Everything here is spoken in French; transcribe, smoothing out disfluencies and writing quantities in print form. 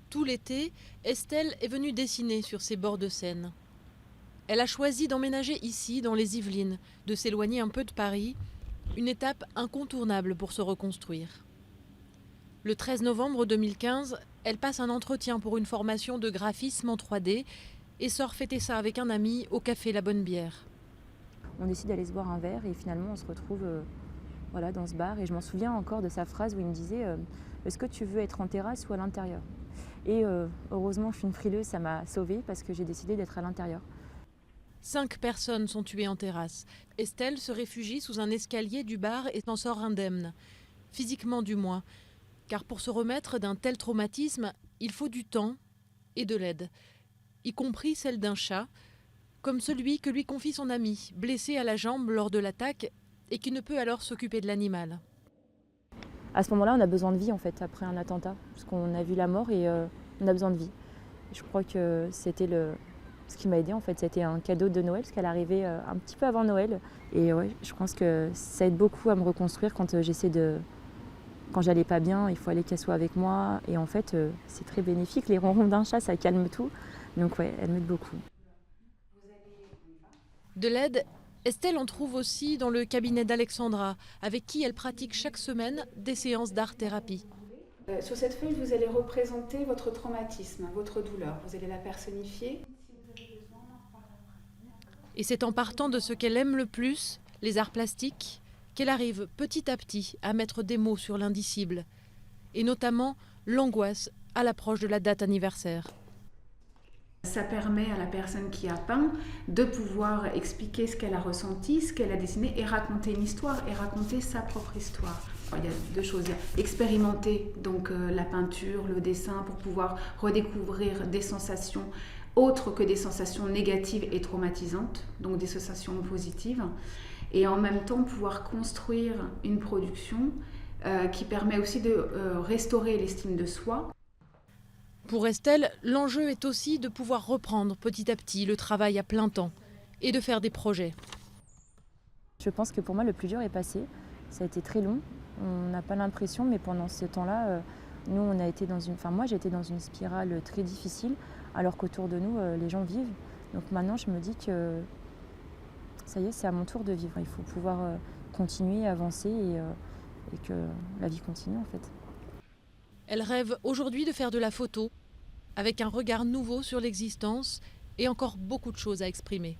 Tout l'été, Estelle est venue dessiner sur ces bords de Seine. Elle a choisi d'emménager ici, dans les Yvelines, de s'éloigner un peu de Paris, une étape incontournable pour se reconstruire. Le 13 novembre 2015, elle passe un entretien pour une formation de graphisme en 3D et sort fêter ça avec un ami au café La Bonne Bière. On décide d'aller se boire un verre et finalement on se retrouve dans ce bar. Et je m'en souviens encore de sa phrase où il me disait est-ce que tu veux être en terrasse ou à l'intérieur ? Et heureusement, je suis une frileuse, ça m'a sauvée parce que j'ai décidé d'être à l'intérieur. 5 personnes sont tuées en terrasse. Estelle se réfugie sous un escalier du bar et s'en sort indemne. Physiquement du moins. Car pour se remettre d'un tel traumatisme, il faut du temps et de l'aide. Y compris celle d'un chat, comme celui que lui confie son ami, blessé à la jambe lors de l'attaque et qui ne peut alors s'occuper de l'animal. À ce moment-là, on a besoin de vie en fait, après un attentat. Parce qu'on a vu la mort et on a besoin de vie. Je crois que c'était ce qui m'a aidée en fait. C'était un cadeau de Noël parce qu'elle arrivait un petit peu avant Noël. Et ouais, je pense que ça aide beaucoup à me reconstruire quand quand j'allais pas bien, il faut aller qu'elle soit avec moi. Et en fait, c'est très bénéfique. Les ronrons d'un chat, ça calme tout. Donc ouais, elle m'aide beaucoup. De l'aide, Estelle en trouve aussi dans le cabinet d'Alexandra, avec qui elle pratique chaque semaine des séances d'art-thérapie. Sur cette feuille, vous allez représenter votre traumatisme, votre douleur. Vous allez la personnifier. Et c'est en partant de ce qu'elle aime le plus, les arts plastiques, qu'elle arrive petit à petit à mettre des mots sur l'indicible, et notamment l'angoisse à l'approche de la date anniversaire. Ça permet à la personne qui a peint de pouvoir expliquer ce qu'elle a ressenti, ce qu'elle a dessiné et raconter une histoire et raconter sa propre histoire. Il y a deux choses. Il y a expérimenter donc la peinture, le dessin pour pouvoir redécouvrir des sensations autres que des sensations négatives et traumatisantes, donc des sensations positives. Et en même temps pouvoir construire une production qui permet aussi de restaurer l'estime de soi. Pour Estelle, l'enjeu est aussi de pouvoir reprendre petit à petit le travail à plein temps et de faire des projets. Je pense que pour moi, le plus dur est passé. Ça a été très long. On n'a pas l'impression, mais pendant ce temps-là, nous, on a été moi, j'ai été dans une spirale très difficile, alors qu'autour de nous, les gens vivent. Donc maintenant, je me dis que ça y est, c'est à mon tour de vivre. Il faut pouvoir continuer, avancer et que la vie continue en fait. Elle rêve aujourd'hui de faire de la photo, avec un regard nouveau sur l'existence et encore beaucoup de choses à exprimer.